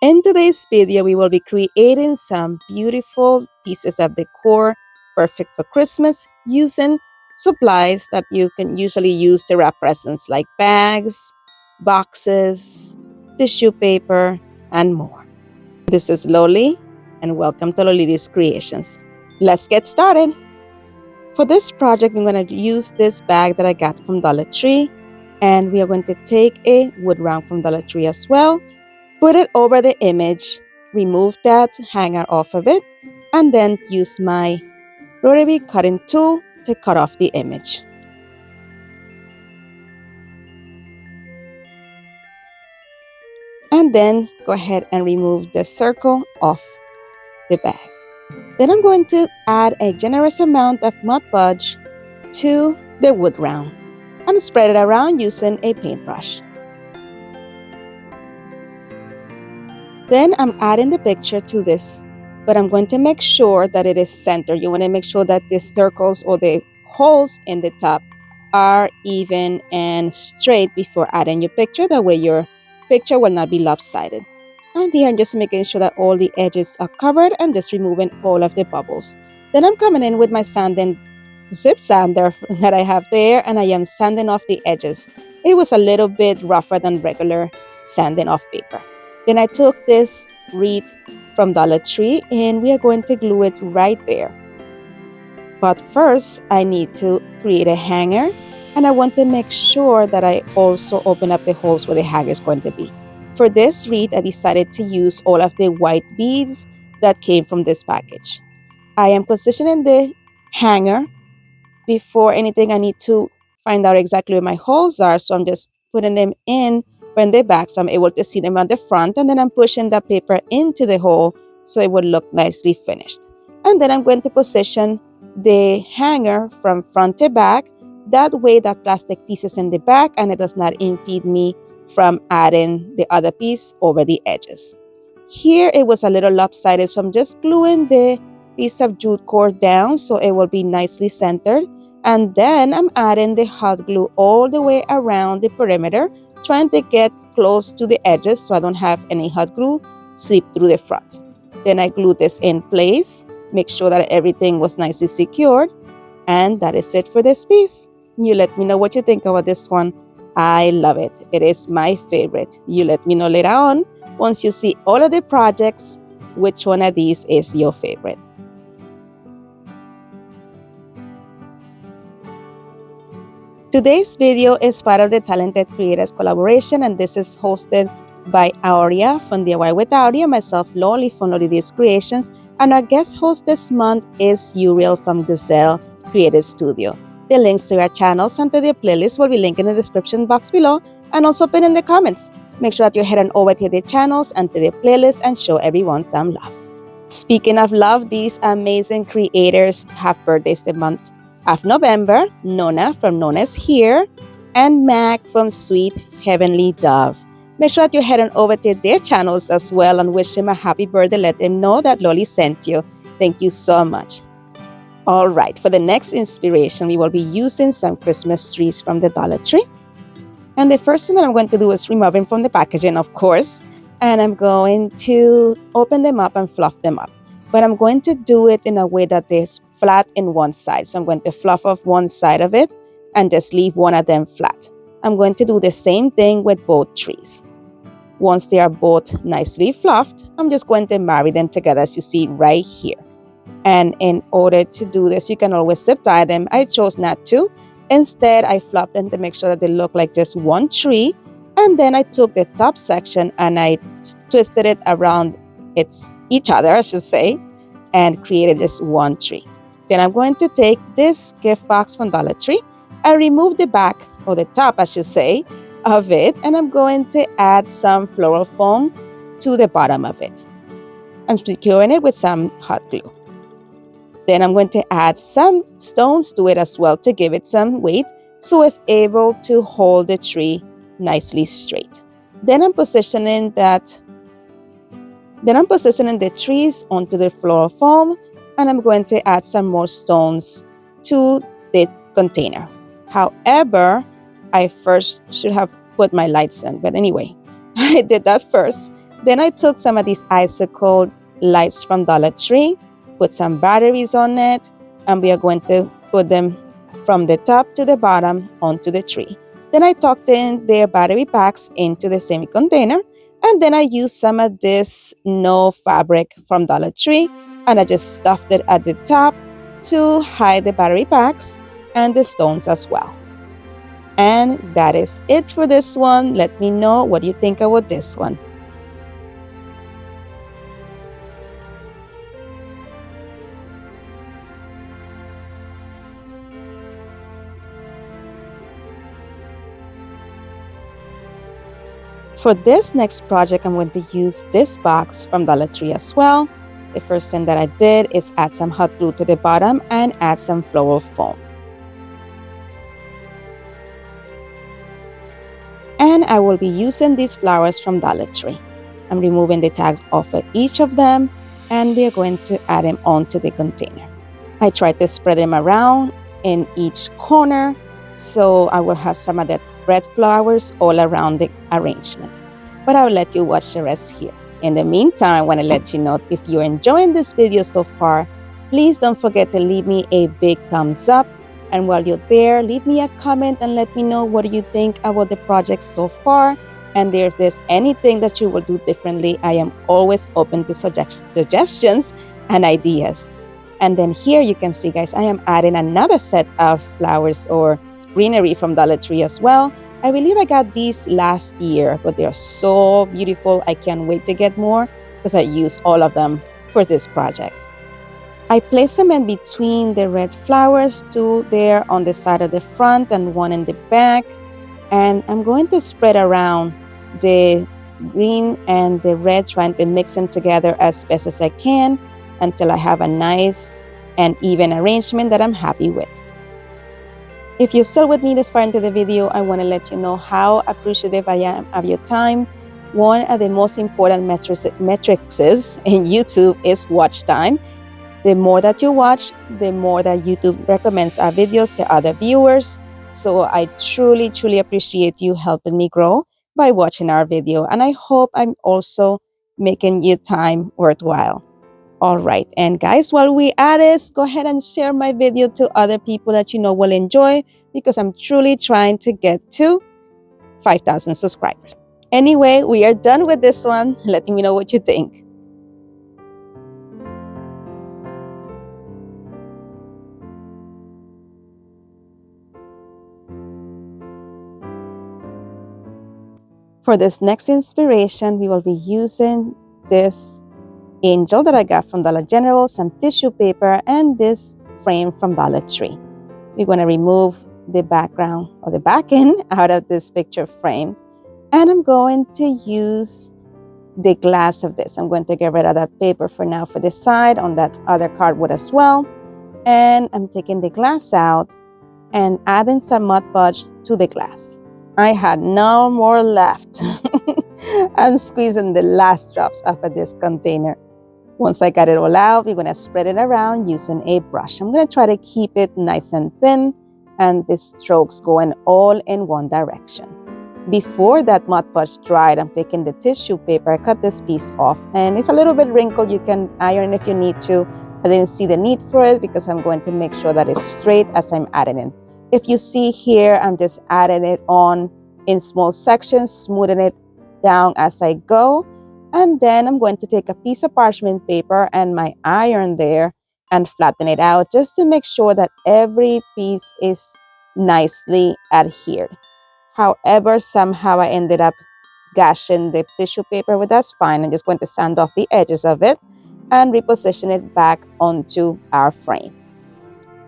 In today's video, we will be creating some beautiful pieces of decor perfect for Christmas using supplies that you can usually use to wrap presents like bags, boxes, tissue paper, and more. This is Loli, and welcome to Loli's Creations. Let's get started. For this project, I'm going to use this bag that I got from Dollar Tree, and we are going to take a wood round from Dollar Tree as well. Put it over the image, remove that hanger off of it, and then use my rotary cutting tool to cut off the image. And then go ahead and remove the circle off the bag. Then I'm going to add a generous amount of Mod Podge to the wood round and spread it around using a paintbrush. Then I'm adding the picture to this, but I'm going to make sure that it is centered. You want to make sure that the circles or the holes in the top are even and straight before adding your picture. That way your picture will not be lopsided. And here I'm just making sure that all the edges are covered and just removing all of the bubbles. Then I'm coming in with my sanding zip sander that I have there, and I am sanding off the edges. It was a little bit rougher than regular sanding off paper. Then I took this wreath from Dollar Tree and we are going to glue it right there. But first, I need to create a hanger, and I want to make sure that I also open up the holes where the hanger is going to be. For this wreath, I decided to use all of the white beads that came from this package. I am positioning the hanger. Before anything, I need to find out exactly where my holes are, so I'm just putting them in from the back so I'm able to see them on the front, and then I'm pushing the paper into the hole so it would look nicely finished. And then I'm going to position the hanger from front to back. That way that plastic piece is in the back and it does not impede me from adding the other piece over the edges. Here it was a little lopsided, so I'm just gluing the piece of jute cord down so it will be nicely centered. And then I'm adding the hot glue all the way around the perimeter, trying to get close to the edges so I don't have any hot glue slip through the front. Then I glue this in place, make sure that everything was nicely secured, and that is it for this piece. You let me know what you think about this one. I love it. It is my favorite. You let me know later on, once you see all of the projects, which one of these is your favorite. Today's video is part of the Talented Creators collaboration, and this is hosted by Aurea from DIY with Aurea, myself Loli from Loli's Creations, and our guest host this month is Uriel from Gazelle Creative Studio. The links to our channels and to their playlist will be linked in the description box below and also pinned in the comments. Make sure that you head on over to their channels and to their playlist and show everyone some love. Speaking of love, these amazing creators have birthdays this month of November. Nona from Nona's Here and Mac from Sweet Heavenly Dove. Make sure that you head on over to their channels as well and wish them a happy birthday. Let them know that Loli sent you. Thank you so much. All right, for the next inspiration, we will be using some Christmas trees from the Dollar Tree. And the first thing that I'm going to do is remove them from the packaging, of course. And I'm going to open them up and fluff them up. But I'm going to do it in a way that is flat in one side. So I'm going to fluff off one side of it and just leave one of them flat. I'm going to do the same thing with both trees. Once they are both nicely fluffed, I'm just going to marry them together as you see right here. And in order to do this, you can always zip tie them. I chose not to. Instead, I fluffed them to make sure that they look like just one tree. And then I took the top section and I twisted it around each other, I should say, and created this one tree. Then I'm going to take this gift box from Dollar Tree and remove the back, or the top, I should say, of it. And I'm going to add some floral foam to the bottom of it. I'm securing it with some hot glue. Then I'm going to add some stones to it as well to give it some weight so it's able to hold the tree nicely straight. Then I'm positioning the trees onto the floral foam, and I'm going to add some more stones to the container. However, I first should have put my lights in, but anyway, I did that first. Then I took some of these icicle lights from Dollar Tree, put some batteries on it, and we are going to put them from the top to the bottom onto the tree. Then I tucked in their battery packs into the semi container, and then I used some of this no fabric from Dollar Tree, and I just stuffed it at the top to hide the battery packs and the stones as well. And that is it for this one. Let me know what you think about this one. For this next project, I'm going to use this box from Dollar Tree as well. The first thing that I did is add some hot glue to the bottom and add some floral foam. And I will be using these flowers from Dollar Tree. I'm removing the tags off of each of them, and we are going to add them onto the container. I tried to spread them around in each corner, so I will have some of the red flowers all around the arrangement. But I'll let you watch the rest here. In the meantime, I want to let you know if you're enjoying this video so far, please don't forget to leave me a big thumbs up. And while you're there, leave me a comment and let me know what do you think about the project so far. And if there's anything that you will do differently, I am always open to suggestions and ideas. And then here you can see, guys, I am adding another set of flowers or greenery from Dollar Tree as well. I believe I got these last year, but they are so beautiful. I can't wait to get more because I used all of them for this project. I placed them in between the red flowers, two there on the side of the front and one in the back. And I'm going to spread around the green and the red, trying to mix them together as best as I can until I have a nice and even arrangement that I'm happy with. If you're still with me this far into the video, I want to let you know how appreciative I am of your time. One of the most important metrics in YouTube is watch time. The more that you watch, the more that YouTube recommends our videos to other viewers. So I truly, truly appreciate you helping me grow by watching our video. And I hope I'm also making your time worthwhile. All right, and guys, while we at this, go ahead and share my video to other people that you know will enjoy, because I'm truly trying to get to 5,000 subscribers. Anyway, we are done with this one. Let me know what you think. For this next inspiration, we will be using this angel that I got from Dollar General, some tissue paper, and this frame from Dollar Tree. We're going to remove the background or the back end out of this picture frame, and I'm going to use the glass of this. I'm going to get rid of that paper for now for the side on that other cardboard as well, and I'm taking the glass out and adding some Mod Podge to the glass. I had no more left. I'm squeezing the last drops off of this container. Once I got it all out, we're going to spread it around using a brush. I'm going to try to keep it nice and thin and the strokes going all in one direction. Before that Mod Podge dried, I'm taking the tissue paper. I cut this piece off and it's a little bit wrinkled. You can iron if you need to. I didn't see the need for it because I'm going to make sure that it's straight as I'm adding it. If you see here, I'm just adding it on in small sections, smoothing it down as I go. And then I'm going to take a piece of parchment paper and my iron there and flatten it out just to make sure that every piece is nicely adhered. However, somehow I ended up gashing the tissue paper, but that's fine. I'm just going to sand off the edges of it and reposition it back onto our frame.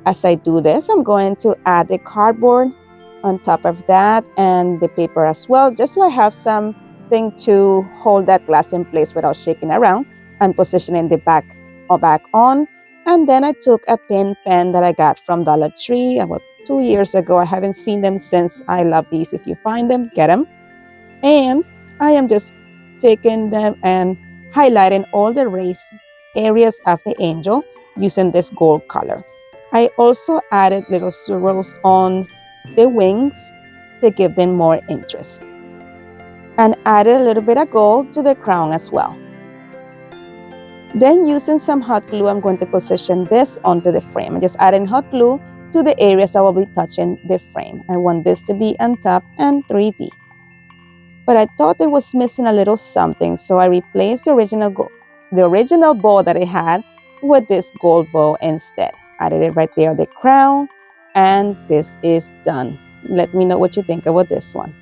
As I do this, I'm going to add the cardboard on top of that and the paper as well, just so I have something to hold that glass in place without shaking around, and positioning the back on. And then I took a pin pen that I got from Dollar Tree about 2 years ago. I haven't seen them since. I love these. If you find them, get them. And I am just taking them and highlighting all the raised areas of the angel using this gold color. I also added little swirls on the wings to give them more interest. and added a little bit of gold to the crown as well. Then using some hot glue, I'm going to position this onto the frame. I'm just adding hot glue to the areas that will be touching the frame. I want this to be on top and 3D. But I thought it was missing a little something, so I replaced the original bow that I had with this gold bow instead. Added it right there, the crown, and this is done. Let me know what you think about this one.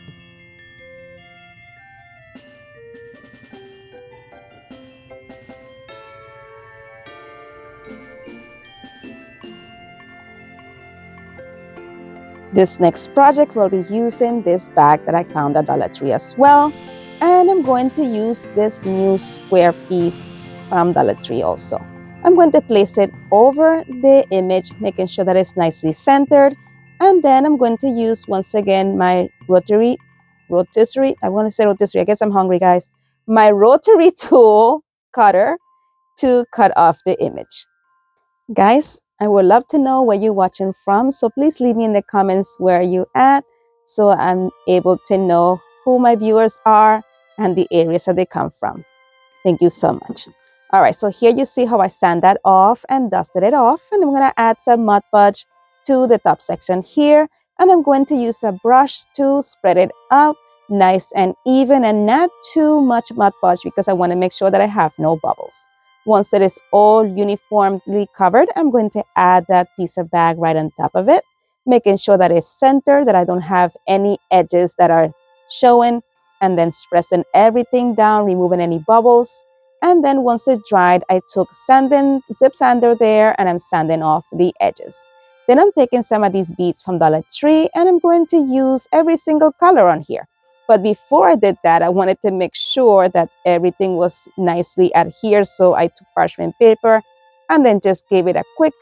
This next project will be using this bag that I found at Dollar Tree as well. And I'm going to use this new square piece from Dollar Tree also. I'm going to place it over the image, making sure that it's nicely centered. And then I'm going to use, once again, my rotisserie, I want to say rotisserie, I guess I'm hungry, guys. My rotary tool cutter to cut off the image. Guys, I would love to know where you're watching from, so please leave me in the comments where you at so I'm able to know who my viewers are and the areas that they come from. Thank you so much. All right, so here you see how I sand that off and dusted it off, and I'm going to add some Mod Podge to the top section here, and I'm going to use a brush to spread it out nice and even and not too much Mod Podge because I want to make sure that I have no bubbles. Once it is all uniformly covered, I'm going to add that piece of bag right on top of it, making sure that it's centered, that I don't have any edges that are showing, and then pressing everything down, removing any bubbles. And then once it dried, I took zip sander there, and I'm sanding off the edges. Then I'm taking some of these beads from Dollar Tree, and I'm going to use every single color on here. But before I did that, I wanted to make sure that everything was nicely adhered. So I took parchment paper and then just gave it a quick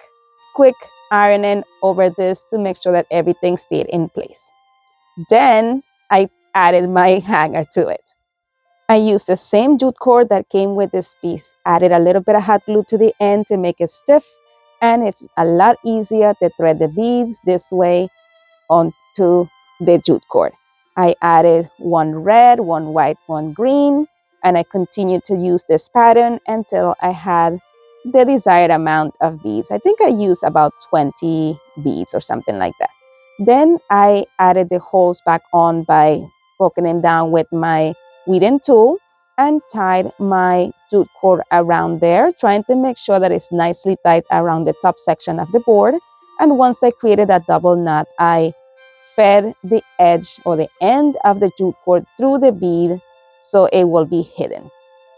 ironing over this to make sure that everything stayed in place. Then I added my hanger to it. I used the same jute cord that came with this piece, added a little bit of hot glue to the end to make it stiff, and it's a lot easier to thread the beads this way onto the jute cord. I added one red, one white, one green, and I continued to use this pattern until I had the desired amount of beads. I think I used about 20 beads or something like that. Then I added the holes back on by poking them down with my weeding tool and tied my jute cord around there, trying to make sure that it's nicely tied around the top section of the board. And once I created a double knot, I fed the edge or the end of the jute cord through the bead so it will be hidden.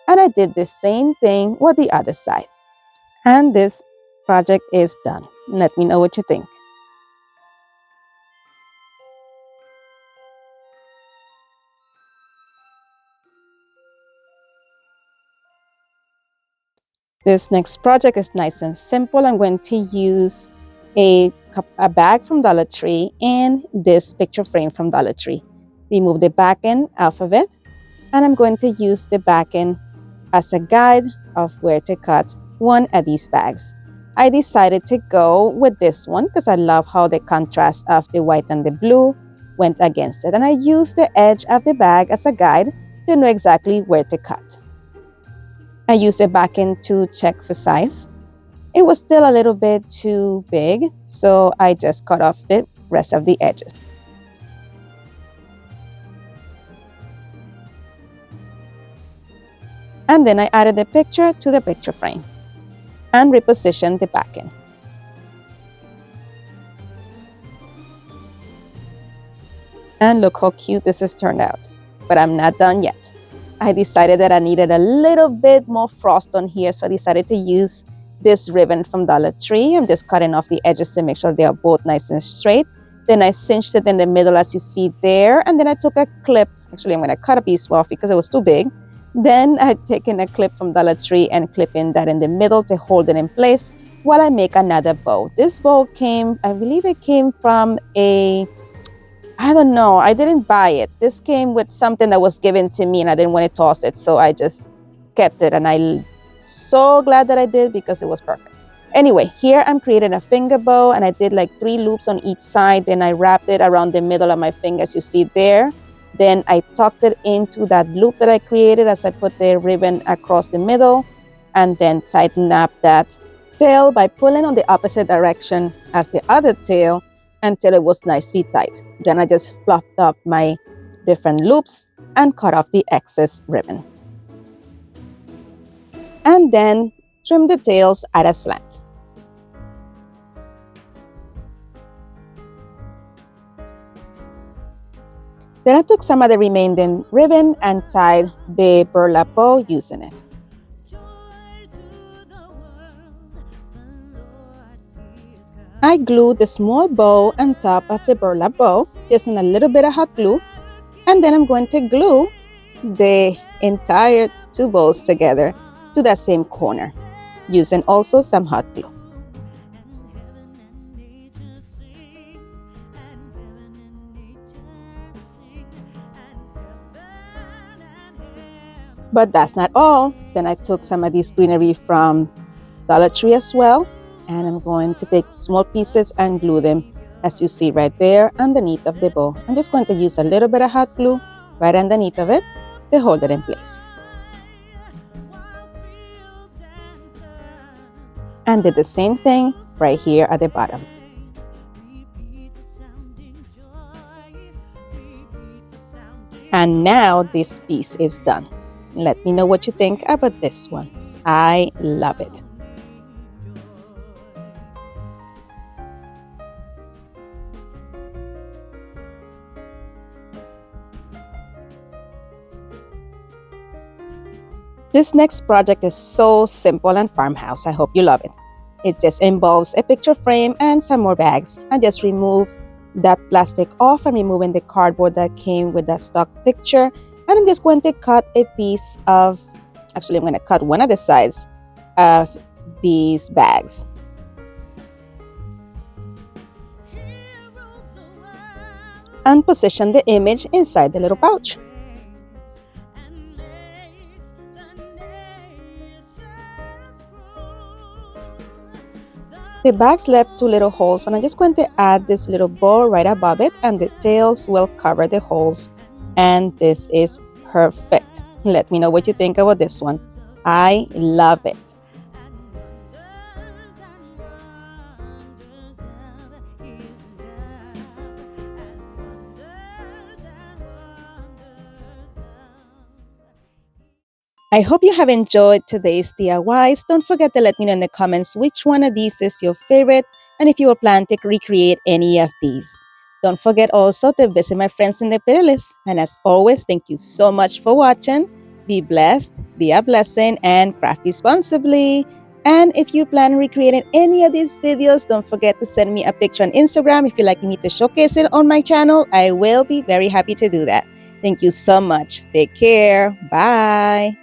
And I did the same thing with the other side. And this project is done. Let me know what you think. This next project is nice and simple. I'm going to use a bag from Dollar Tree and this picture frame from Dollar Tree. Remove the back end off of it, and I'm going to use the back end as a guide of where to cut one of these bags. I decided to go with this one because I love how the contrast of the white and the blue went against it. And I used the edge of the bag as a guide to know exactly where to cut. I used the back end to check for size. It was still a little bit too big, so I just cut off the rest of the edges. And then I added the picture to the picture frame and repositioned the back end. And look how cute this has turned out. But I'm not done yet. I decided that I needed a little bit more frost on here, so I decided to use this ribbon from Dollar Tree. I'm just cutting off the edges to make sure they are both nice and straight. Then I cinched it in the middle as you see there, and then I took a clip. Actually, I'm going to cut a piece off because it was too big. Then I've taken a clip from Dollar Tree and clipping that in the middle to hold it in place while I make another bow. This bow came, I believe it came from I don't know, I didn't buy it. This came with something that was given to me and I didn't want to toss it, so I just kept it, and I'm so glad that I did because it was perfect. Anyway, here I'm creating a finger bow, and I did like 3 loops on each side. Then I wrapped it around the middle of my finger as you see there. Then I tucked it into that loop that I created as I put the ribbon across the middle, and then tighten up that tail by pulling on the opposite direction as the other tail until it was nicely tight. Then I just fluffed up my different loops and cut off the excess ribbon. And then trim the tails at a slant. Then I took some of the remaining ribbon and tied the burlap bow using it. I glued the small bow on top of the burlap bow using a little bit of hot glue, and then I'm going to glue the entire two bows together to that same corner, using also some hot glue. But that's not all. Then I took some of this greenery from Dollar Tree as well, and I'm going to take small pieces and glue them as you see right there underneath of the bow. I'm just going to use a little bit of hot glue right underneath of it to hold it in place. And did the same thing right here at the bottom. And now this piece is done. Let me know what you think about this one. I love it. This next project is so simple and farmhouse. I hope you love it. It just involves a picture frame and some more bags. I just remove that plastic off and removing the cardboard that came with that stock picture. And I'm just going to cut a piece of, actually I'm going to cut one of the sides of these bags. And position the image inside the little pouch. The bags left two little holes, and I'm just going to add this little bow right above it, and the tails will cover the holes. And this is perfect. Let me know what you think about this one. I love it. I hope you have enjoyed today's DIYs. Don't forget to let me know in the comments which one of these is your favorite and if you will plan to recreate any of these. Don't forget also to visit my friends in the playlist. And as always, thank you so much for watching. Be blessed, be a blessing, and craft responsibly. And if you plan on recreating any of these videos, don't forget to send me a picture on Instagram if you'd like me to showcase it on my channel. I will be very happy to do that. Thank you so much. Take care. Bye.